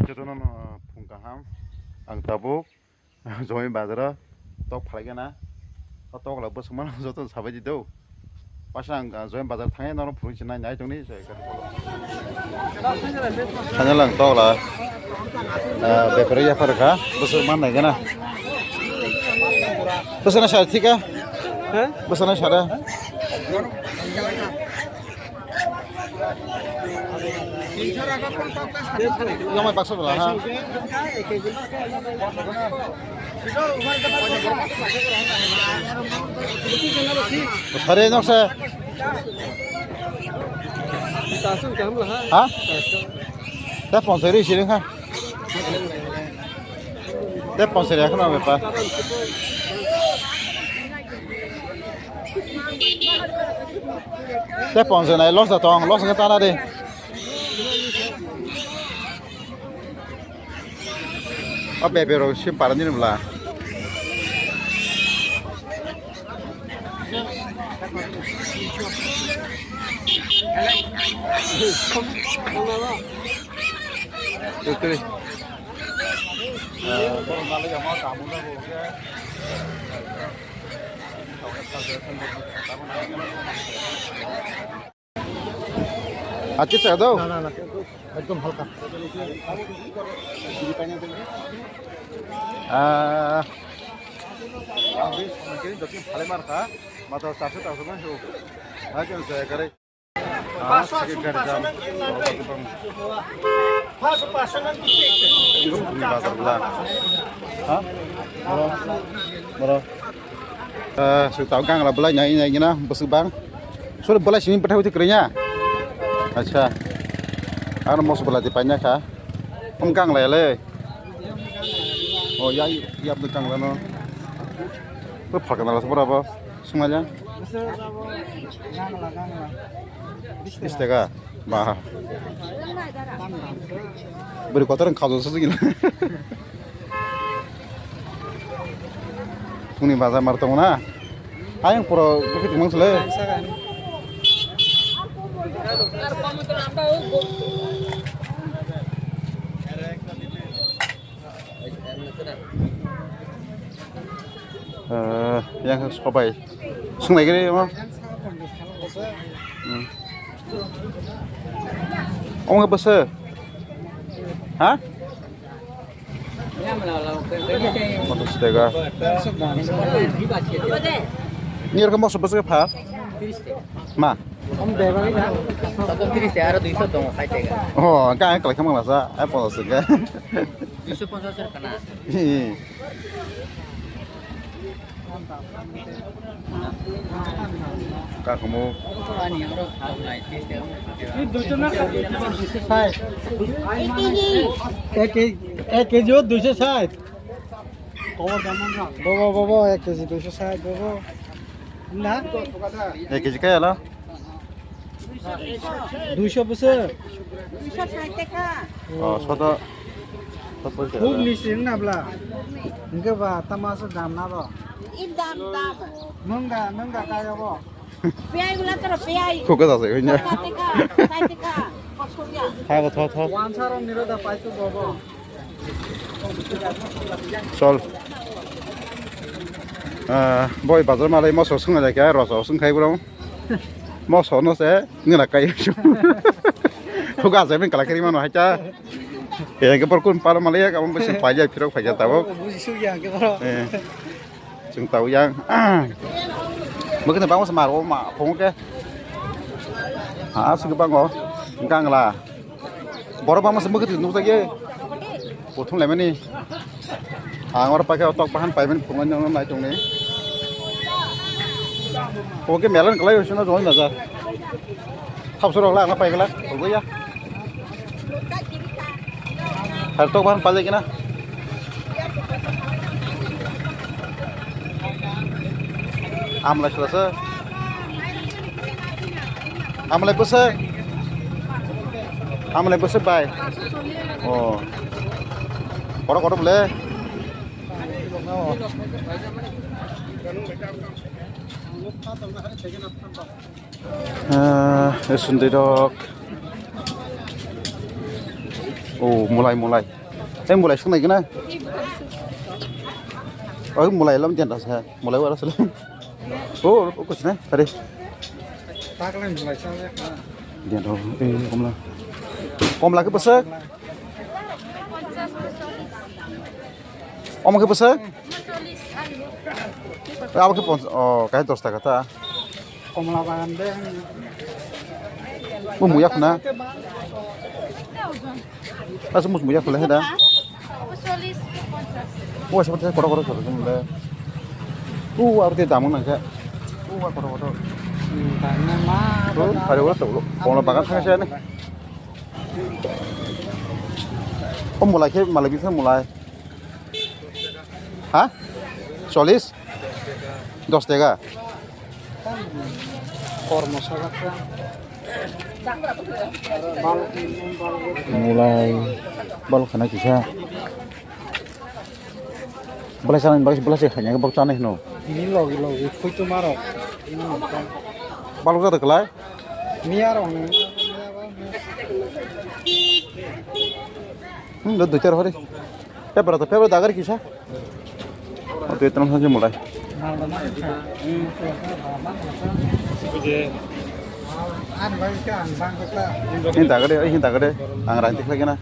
Jotono Pungkaham, ang tabuk, Zoe Badra, Tok Palagana, Tok Labus Man, Zoto Savage. Pasang Zoe Badar Tang, no Prusin, I don't need it. Hanalang Tola, Beperia Paraka, Busuman Nagana. Busana Shatika, Busana Shada. Yang mai bakso lah, ha? Hari ini saya, ha? Dah sponsori sih kan? Dah sponsori aku nak apa? Dah sponsori los datang, los kita ada deh. Apa baru simpan ini lah. Betul. Baru malah yang mau kamu dah boleh. Acik saya tahu. Nah. Ekdom halka. Habis mungkin dokter Halimar kah? Mata satu tahu semua tu. Aja saya kare. Sekitar jam. Pasangan itu. Hah? Maro. Tahu kan kalau belah nyanyi na besubang. Sudah belah sini petah itu kerenya. Acha. Ano mo sebelah tipanya kah? Pengkang lele. Oh ya, iya pengkang lano. Perkenal seberapa? Semuanya? Istega, bah. Beri kotoran kau sesuatu gila. Suni bazar martong na. Ayang pura bukit mang sele. Yang sekopai, sungai gini emang. Om nggak besar, hah? Motor setega. Ini rekam mau sebesar apa? Ma. Om dewa ini. Satu kiri saya ada 200 dong, saya tega. Oh, kan kalau kamu rasa apa sih? 250 kena. Kamu एक केजी हो 260 बाबा 1 केजी 260 बाबा ना 1 केजी काय आला 200 besar 260 টাকা oh soto खूब निसिन ना बला इनके बा तमाशा दाम ना बा दाम नंगा काय बा पेयाई गुला तर पेयाई खोका जासे हैन थागो थ वानसारम निरोदा पाइछु बाबा चल boy bazar malai moso sunga da kya roso sung khai bro moso no se ngala kai chu khoga se ben kala kari mano hacha ya ke por kun par malai ka mo se paja phirok phaja tabo bujisu ya ke bro chung tau yang mungkin bang sama ro ma phong ke su bang go ngang la bor bang se mungkin nu ta ge pothong lai mani angor pakai otak bahan payment pungan yang naik tong ni. Oke melan kalau yang sana join aja. Thap surau lah, apa yang lah? Oke ya. Hartok bahan pajak kena. Amla selesai. Amla besar bay. Oh. Korak boleh. Sundidok mulai mulai. Mulai sungai kena. Mulai lam jangan rasa. Mulai waras lah. Kus nih tadi. Tak lain mulai saya. Jangan komla. Komla ke pesek? Om ke pesek? Apa ke pons? Kayak terus tak kata. Komla bandeng. Muyak na. Asal muyak boleh dah. Wah seperti kotor semula. Arti tamu naga. Kotor. Tanya mah. Ada orang tahu. Komla bagan sangat saya nih. Mulai ke malah bisa mulai. Hah? Solis? 10 tega. Kormo sangat kan. Mulai balok kena kisah. Belas sana belas sih hanya ke bakcan nih no. Ini lo, itu marok. Balok ada kelai? Niarong. Udah 2-4 hari. Pepper dagar kisah. Itu tenang saja mulai. Ini tak ada. Anggaran tik lagi na.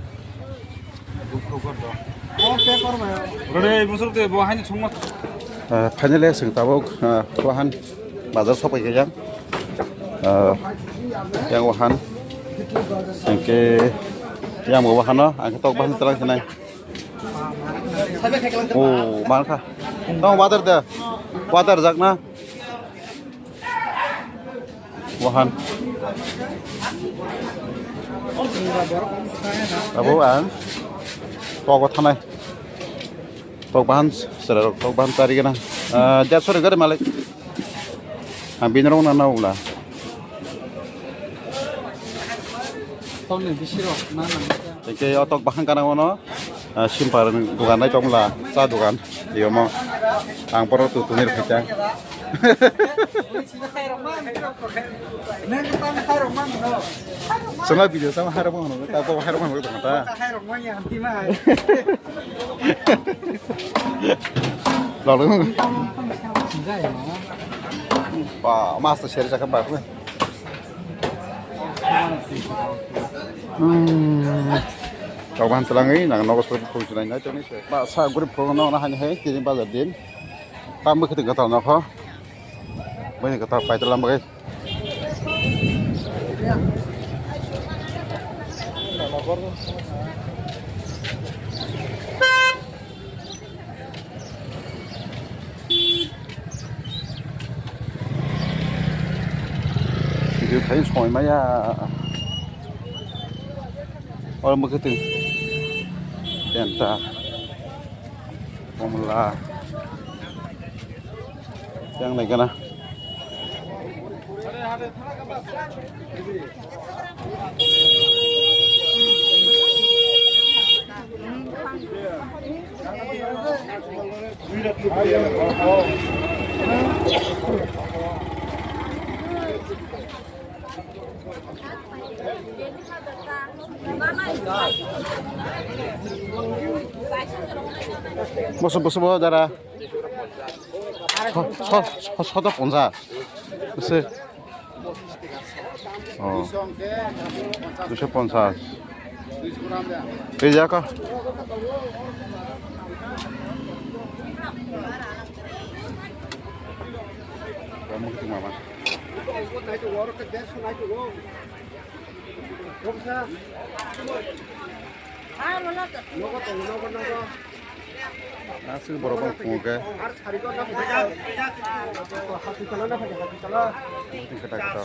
Finally sing tabok wahan bazar sopai ke yang wahan yang wahan ang tok bahan terang senai. Mangka. Tong water jak na. Wahan. Tabuan. Tok tanai. Tok bahan tari kana. Jat sore gare malik. Binrong na naula. Tong ni bisiro mana. Oke tok bahan kana wono. Simpar dukan na chongla sa dukan. Iyo mo. Ang poro tutunir kacang. Semua video sama harapan mana? Tahu harapan mana kita? Lalu, wah, master share cakap bagus. Kau bahan selang ini, nak nongos pergi lain aja nih. Pak, saya grup program orang hanya jadi bazar din. Tambah ketika tahu nak ha? Banyak kata pai dalam bagai. Video thấy soi mấy orang begitu. Tenta. Formula. Yang này kana. Bos darah. 서다 본사. 글쎄. 두셔 본사. 이제 아까. Kamu ketemu mama. Nasi berapa pungke? Kata-kata.